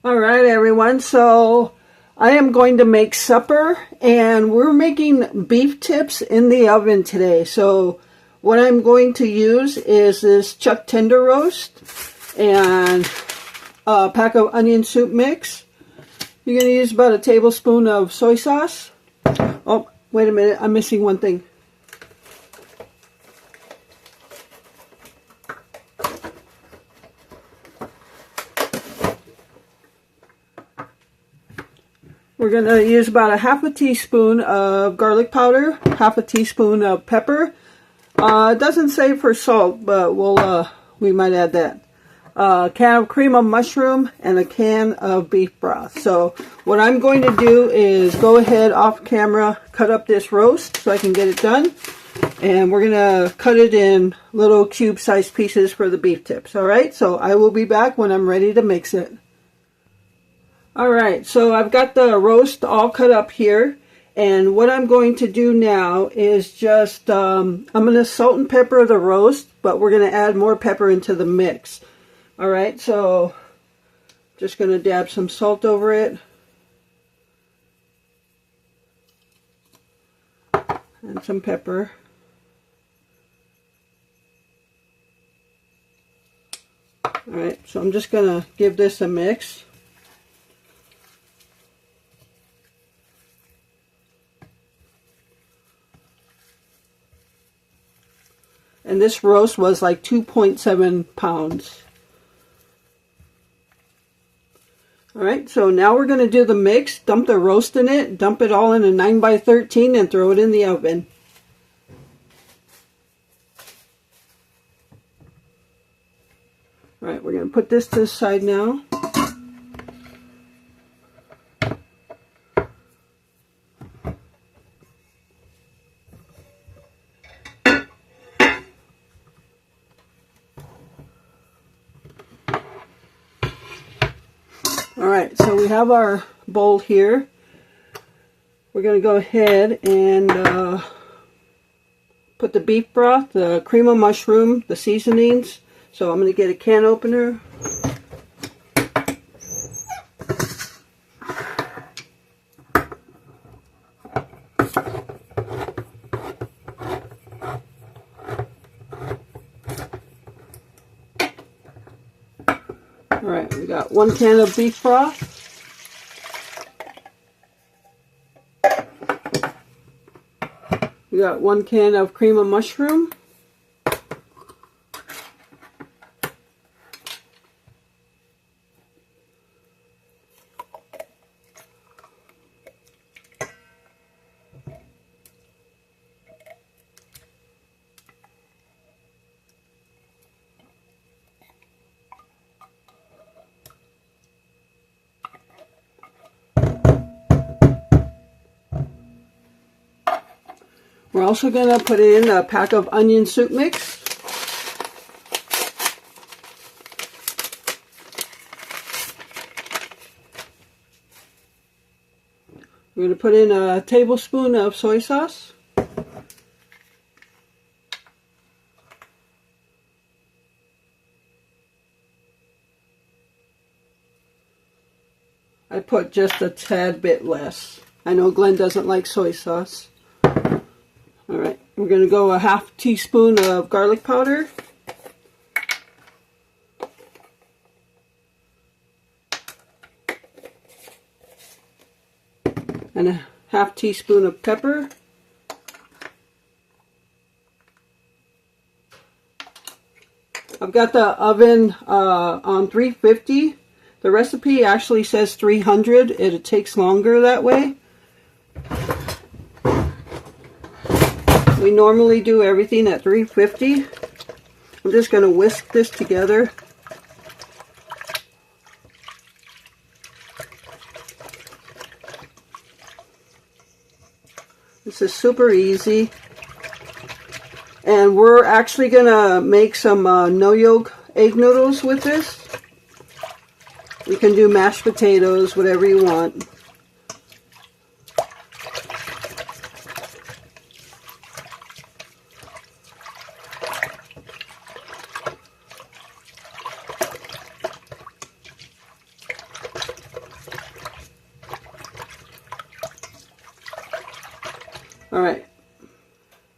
All right, everyone. So I am going to make supper, and we're making beef tips in the oven today. So what I'm going to use is this chuck tender roast and a pack of onion soup mix. You're going to use about a tablespoon of soy sauce. Oh, wait a minute. I'm missing one thing. We're going to use about a half a teaspoon of garlic powder, half a teaspoon of pepper. It doesn't say for salt, but we might add that. A can of cream of mushroom and a can of beef broth. So what I'm going to do is go ahead off camera, cut up this roast so I can get it done. And we're going to cut it in little cube-sized pieces for the beef tips. Alright, so I will be back when I'm ready to mix it. Alright, so I've got the roast all cut up here, and what I'm going to do now is just, I'm going to salt and pepper the roast, but we're going to add more pepper into the mix. Alright, so just going to dab some salt over it, and some pepper. Alright, so I'm just going to give this a mix. And this roast was like 2.7 pounds. Alright, so now we're going to do the mix. Dump the roast in it, dump it all in a 9x13 and throw it in the oven. Alright, we're going to put this to the side now. Alright, so we have our bowl here. We're going to go ahead and put the beef broth, the cream of mushroom, the seasonings. So I'm going to get a can opener. Alright, we got 1 can of beef broth. We got 1 can of cream of mushroom. We're also going to put in a pack of onion soup mix. We're going to put in a tablespoon of soy sauce. I put just a tad bit less. I know Glenn doesn't like soy sauce. Alright, we're going to go a half teaspoon of garlic powder. And a half teaspoon of pepper. I've got the oven on 350. The recipe actually says 300. It takes longer that way. We normally do everything at 350. I'm just going to whisk this together. This is super easy. And we're actually going to make some no yolk egg noodles with this. You can do mashed potatoes, whatever you want. All right.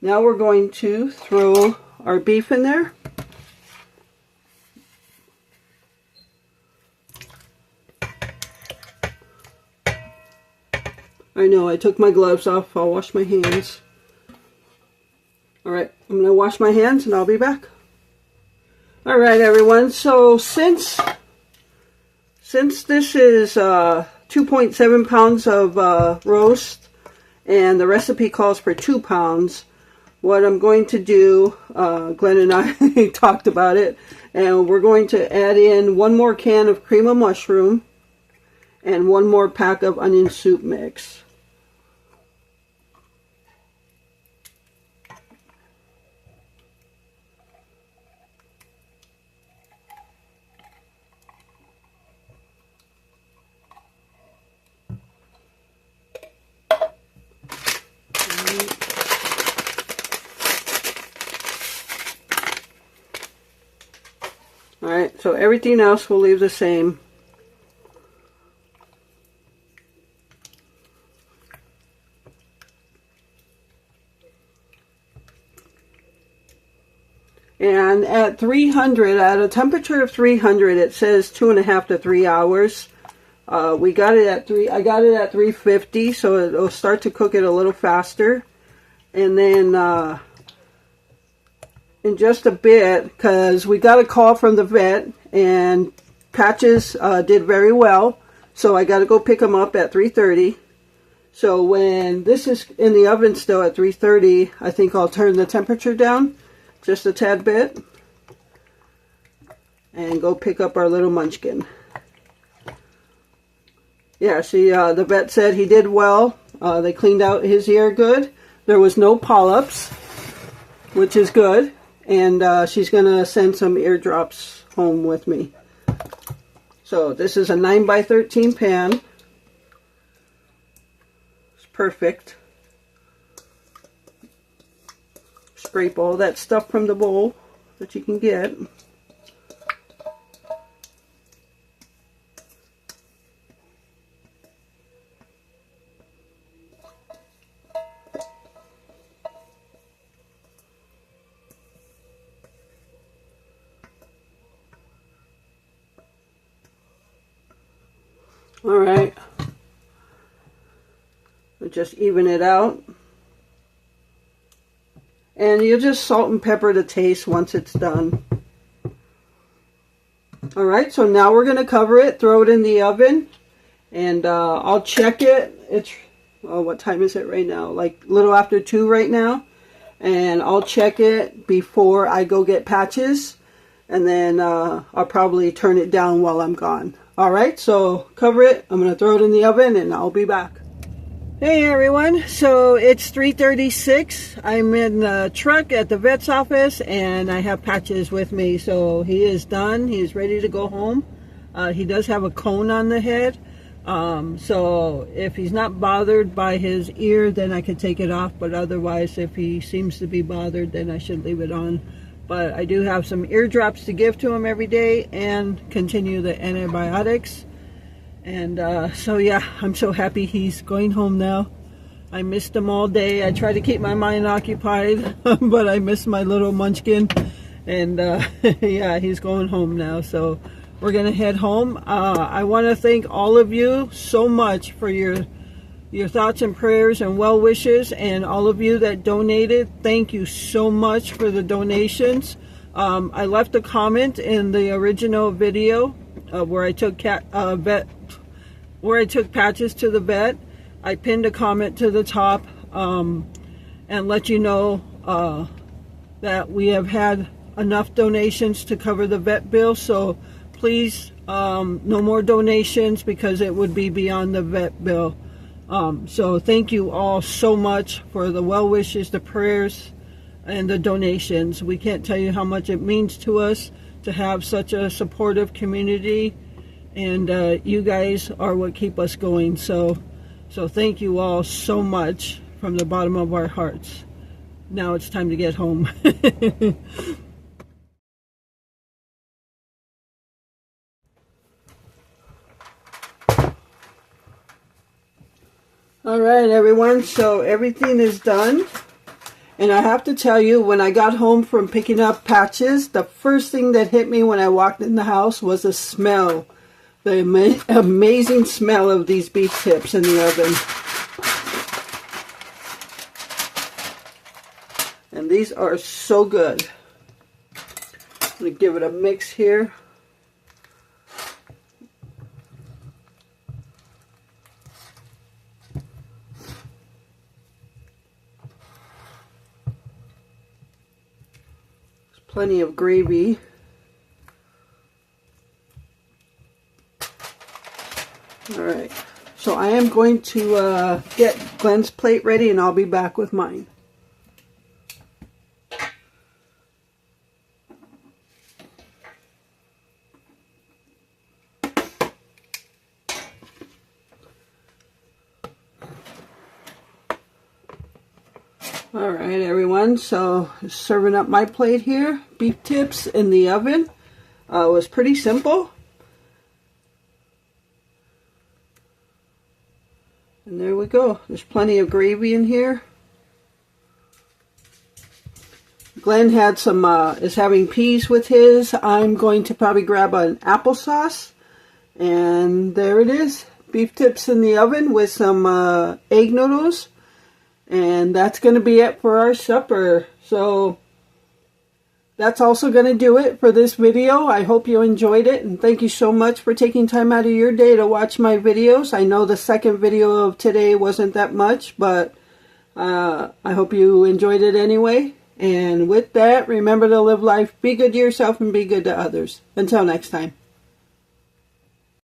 Now we're going to throw our beef in there. I know, I took my gloves off. I'll wash my hands. All right, I'm going to wash my hands and I'll be back. All right, everyone. So since this is 2.7 pounds of roast and the recipe calls for 2 pounds, what I'm going to do, Glenn and I talked about it, and we're going to add in 1 more can of cream of mushroom and 1 more pack of onion soup mix. Alright, so everything else we'll leave the same. And at 300, at a temperature of 300, it says 2.5 to 3 hours. We got it at I got it at 350, so it'll start to cook it a little faster. And then in just a bit, because we got a call from the vet, and Patches did very well, so I got to go pick him up at 3:30. So when this is in the oven still at 3:30, I think I'll turn the temperature down just a tad bit and go pick up our little munchkin. Yeah, see, the vet said he did well. They cleaned out his ear good. There was no polyps, which is good. And she's going to send some eardrops home with me. So this is a 9x13 pan. It's perfect. Scrape all that stuff from the bowl that you can get. All right, we'll just even it out. And you just salt and pepper to taste once it's done. All right, so now we're going to cover it, throw it in the oven, and I'll check it. It's, oh, what time is it right now? Like a little after 2 right now. And I'll check it before I go get Patches. And then I'll probably turn it down while I'm gone. Alright, so cover it. I'm going to throw it in the oven and I'll be back. Hey everyone, so it's 3:36. I'm in the truck at the vet's office and I have Patches with me. So he is done. He's ready to go home. He does have a cone on the head. So if he's not bothered by his ear, then I could take it off. But otherwise, if he seems to be bothered, then I should leave it on. But I do have some eardrops to give to him every day and continue the antibiotics. And so yeah, I'm so happy he's going home now. I missed him all day. I tried to keep my mind occupied, but I missed my little munchkin. And yeah, he's going home now. So we're going to head home. I want to thank all of you so much for your thoughts and prayers and well wishes, and all of you that donated. Thank you so much for the donations. I left a comment in the original video where I took Patches to the vet. I pinned a comment to the top and let you know that we have had enough donations to cover the vet bill. So please, no more donations because it would be beyond the vet bill. So thank you all so much for the well wishes, the prayers, and the donations. We can't tell you how much it means to us to have such a supportive community, and you guys are what keep us going. So thank you all so much from the bottom of our hearts. Now it's time to get home. Alright everyone, so everything is done. And I have to tell you, when I got home from picking up patches, the first thing that hit me when I walked in the house was the smell. The amazing smell of these beef tips in the oven. And these are so good. I'm going to give it a mix here. Plenty of gravy. Alright, so I am going to get Glenn's plate ready and I'll be back with mine. Alright everyone, so serving up my plate here. Beef tips in the oven. It was pretty simple. And there we go. There's plenty of gravy in here. Glenn had some, is having peas with his. I'm going to probably grab an applesauce. And there it is. Beef tips in the oven with some egg noodles. And that's going to be it for our supper. So that's also going to do it for this video. I hope you enjoyed it. And thank you so much for taking time out of your day to watch my videos. I know the second video of today wasn't that much, but I hope you enjoyed it anyway. And with that, remember to live life, be good to yourself, and be good to others. Until next time.